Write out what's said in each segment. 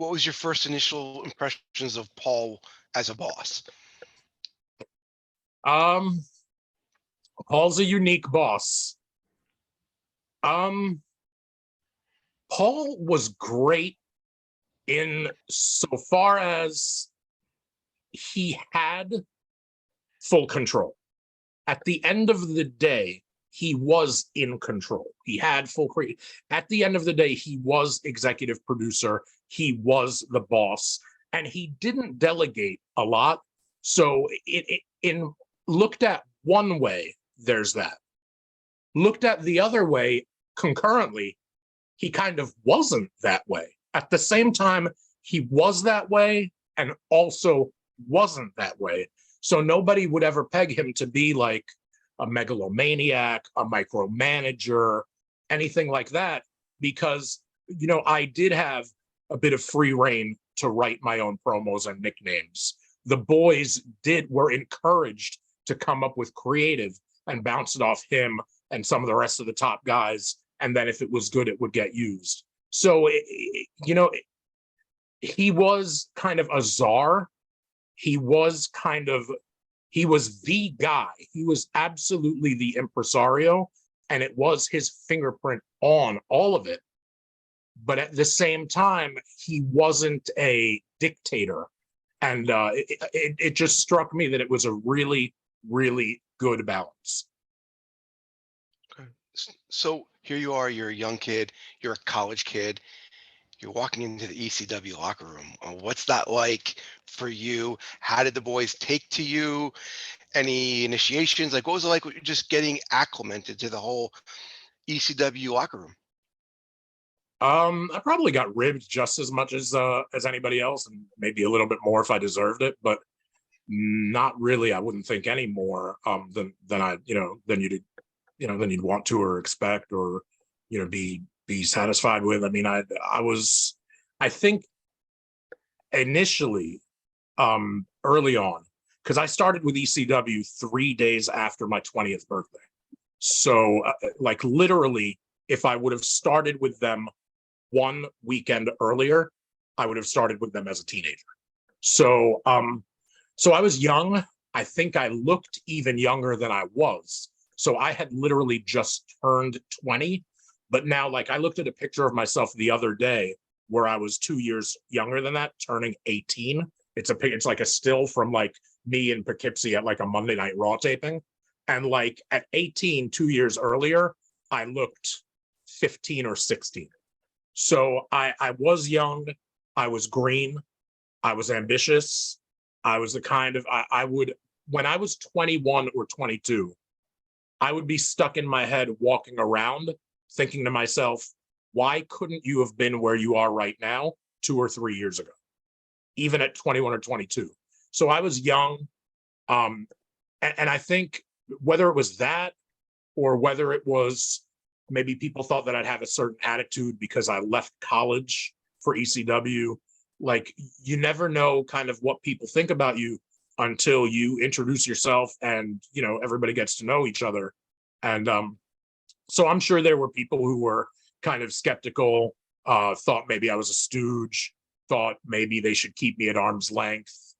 What was your first initial impressions of Paul as a boss? Um, Paul's a unique boss. Paul was great in so far as he had full control. At the end of the day, he was in control. He had full create. At the end of the day, he was executive producer. He was the boss, and he didn't delegate a lot. So in looked at one way, there's that. Looked at the other way, concurrently, he kind of wasn't that way. At the same time, he was that way and also wasn't that way. So nobody would ever peg him to be like a megalomaniac, a micromanager, anything like that, because, I did have a bit of free reign to write my own promos and nicknames. The boys were encouraged to come up with creative and bounce it off him and some of the rest of the top guys. And then if it was good, it would get used. So, he was kind of a czar. He was the guy. He was absolutely the impresario, and it was his fingerprint on all of it. But at the same time, he wasn't a dictator. And it just struck me that it was a really, really good balance. Okay. So here you are, you're a young kid, you're a college kid, you're walking into the ECW locker room. What's that like for you? How did the boys take to you? Any initiations? Like, what was it like just getting acclimated to the whole ECW locker room? I probably got ribbed just as much as anybody else, and maybe a little bit more if I deserved it, but not really. I wouldn't think any more than you'd want to or expect or be satisfied with. I mean, I think initially, early on, because I started with ECW 3 days after my 20th birthday. So like literally, if I would have started with them one weekend earlier, I would have started with them as a teenager. So I was young. I think I looked even younger than I was. So I had literally just turned 20. But now, like, I looked at a picture of myself the other day where I was 2 years younger than that, turning 18. It's like a still from like me in Poughkeepsie at like a Monday Night Raw taping. And like at 18, 2 years earlier, I looked 15 or 16. So I was young, I was green, I was ambitious. I was the kind of, I would, when I was 21 or 22, I would be stuck in my head walking around thinking to myself, why couldn't you have been where you are right now 2 or 3 years ago, even at 21 or 22? So I was young. And I think whether it was that or whether it was maybe people thought that I'd have a certain attitude because I left college for ECW, like you never know kind of what people think about you until you introduce yourself and, everybody gets to know each other. And so I'm sure there were people who were kind of skeptical, thought maybe I was a stooge, thought maybe they should keep me at arm's length.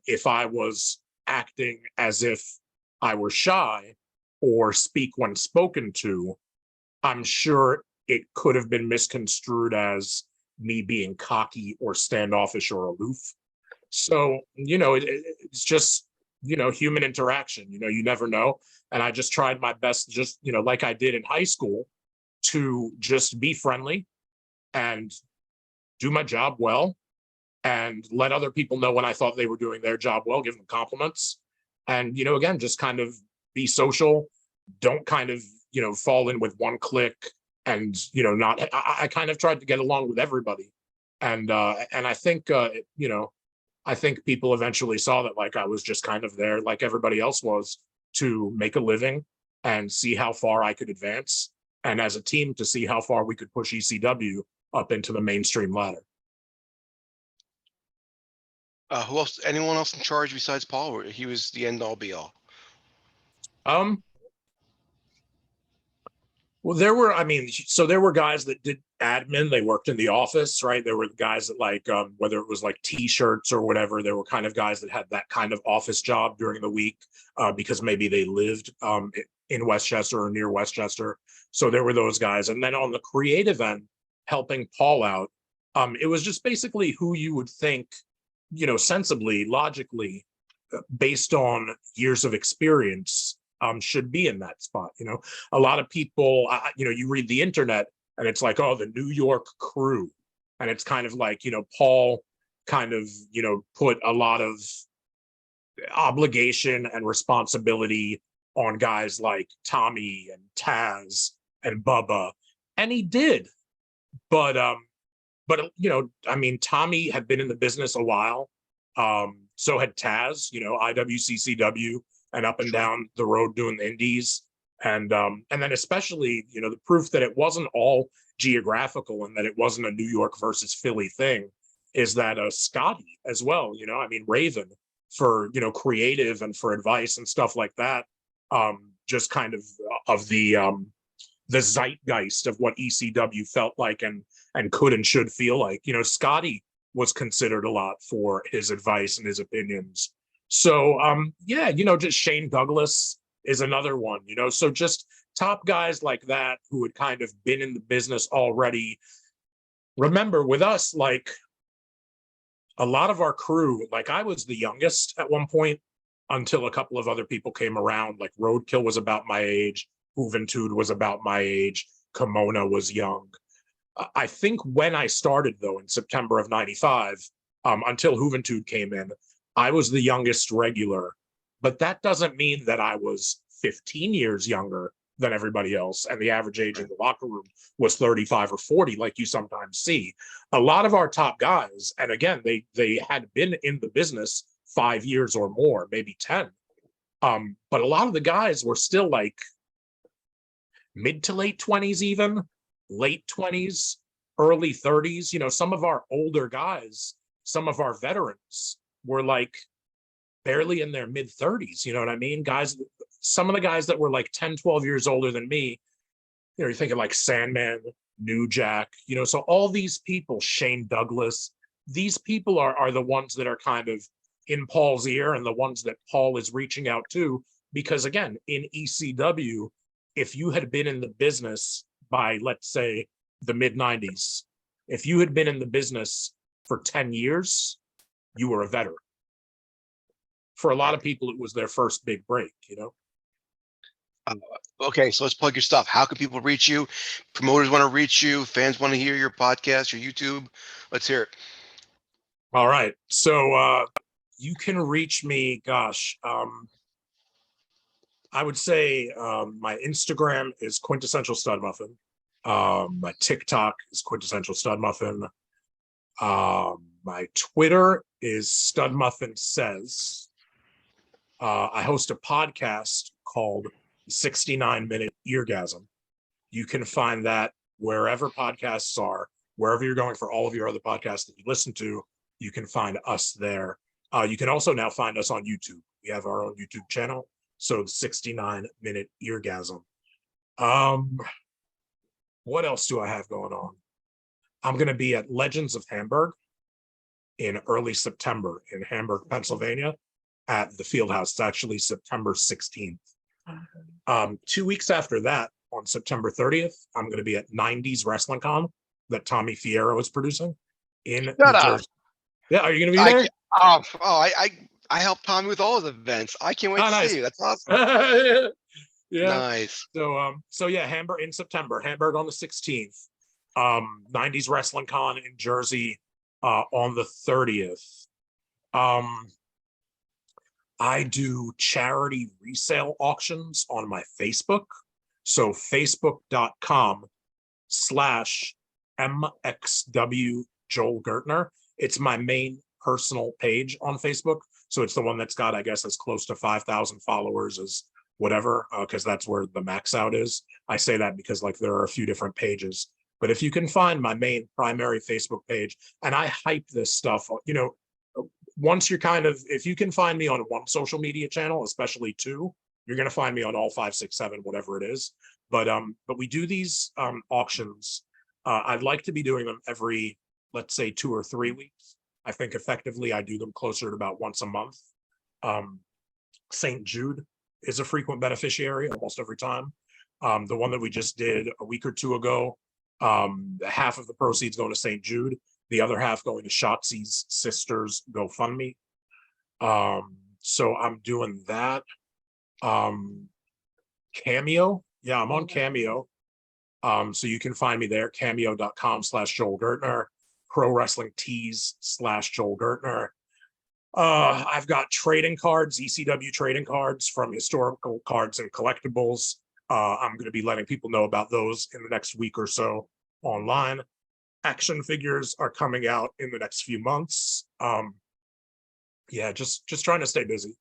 If I was acting as if I were shy or speak when spoken to, I'm sure it could have been misconstrued as me being cocky or standoffish or aloof. So, it's just, human interaction, you never know. And I just tried my best, just, like I did in high school, to just be friendly and do my job well and let other people know when I thought they were doing their job well, give them compliments. And, again, just kind of be social. Don't kind of, fall in with one clique and, not, I kind of tried to get along with everybody. And I think, I think people eventually saw that like I was just kind of there like everybody else was to make a living and see how far I could advance. And as a team to see how far we could push ECW up into the mainstream ladder. Who else? Anyone else in charge besides Paul? Or he was the end all be all? Well, there were, so there were guys that admin. They worked in the office, right? There were guys that like, whether it was like t-shirts or whatever, there were kind of guys that had that kind of office job during the week because maybe they lived in Westchester or near Westchester. So there were those guys. And then on the creative end, helping Paul out, it was just basically who you would think, you know, sensibly, logically, based on years of experience, should be in that spot. You know, a lot of people, you know, you read the internet and it's like, oh, the New York crew. And it's kind of like, you know, Paul kind of, you know, put a lot of obligation and responsibility on guys like Tommy and Taz and Bubba. And he did. But you know, I mean, Tommy had been in the business a while. So had Taz, you know, IWCCW and up and down the road doing the indies. And then especially, you know, the proof that it wasn't all geographical and that it wasn't a New York versus Philly thing is that Scotty as well, you know, I mean, Raven for, you know, creative and for advice and stuff like that. Just kind of the zeitgeist of what ECW felt like and could and should feel like. You know, Scotty was considered a lot for his advice and his opinions. So yeah, you know, just Shane Douglas is another one, you know, so just top guys like that who had kind of been in the business already. Remember with us, like a lot of our crew, like I was the youngest at one point until a couple of other people came around, like Roadkill was about my age, Juventud was about my age, Kimona was young. I think when I started though in September of '95, until Juventud came in, I was the youngest regular, but that doesn't mean that I was 15 years younger than everybody else. And the average age in the locker room was 35 or 40, like you sometimes see. A lot of our top guys, and again, they had been in the business 5 years or more, maybe 10. But a lot of the guys were still like mid to late 20s, even late 20s, early 30s. You know, some of our older guys, some of our veterans were like barely in their mid 30s. You know what I mean? Guys, some of the guys that were like 10, 12 years older than me, you know, you're thinking like Sandman, New Jack, you know, so all these people, Shane Douglas, these people are the ones that are kind of in Paul's ear and the ones that Paul is reaching out to. Because again, in ECW, if you had been in the business by, let's say, the mid 90s, if you had been in the business for 10 years, you were a veteran. For a lot of people, it was their first big break, you know? Okay, so let's plug your stuff. How can people reach you? Promoters want to reach you. Fans want to hear your podcast, your YouTube. Let's hear it. All right. So you can reach me, gosh, I would say my Instagram is Quintessential Stud Muffin. My TikTok is Quintessential Stud Muffin. My Twitter is Stud Muffin Says. I host a podcast called 69-Minute Eargasm. You can find that wherever podcasts are, wherever you're going for all of your other podcasts that you listen to, you can find us there. You can also now find us on YouTube. We have our own YouTube channel. So 69-Minute Eargasm. What else do I have going on? I'm going to be at Legends of Hamburg in early September in Hamburg, Pennsylvania at the Fieldhouse. It's actually September 16th. 2 weeks after that, on September 30th, I'm going to be at 90s Wrestling Con that Tommy Fierro is producing in New Jersey. Yeah, are you going to be there? I help Tommy with all of the events. I can't wait to nice. see you. That's awesome. Yeah. Nice. So yeah, Hamburg in September, Hamburg on the 16th. 90s Wrestling Con in Jersey on the 30th. I do charity resale auctions on my Facebook. So facebook.com/MXW Joel Gertner. It's my main personal page on Facebook. So it's the one that's got, I guess, as close to 5,000 followers as whatever, because that's where the max out is. I say that because like there are a few different pages. But if you can find my main primary Facebook page, and I hype this stuff, you know, once you're kind of, if you can find me on one social media channel, especially two, you're going to find me on all 5, 6, 7, whatever it is. But we do these auctions I'd like to be doing them every, let's say, 2 or 3 weeks. I think effectively I do them closer to about once a month. St. Jude is a frequent beneficiary almost every time. The one that we just did a week or 2 ago, half of the proceeds going to St. Jude, the other half going to Shotzi's sister's GoFundMe. So I'm doing that. Cameo, yeah, I'm on Cameo. So you can find me there, cameo.com/Joel Gertner, Pro Wrestling Tees/Joel Gertner. I've got trading cards, ECW trading cards from Historical Cards and Collectibles. I'm going to be letting people know about those in the next week or so online. Action figures are coming out in the next few months. Yeah, just trying to stay busy.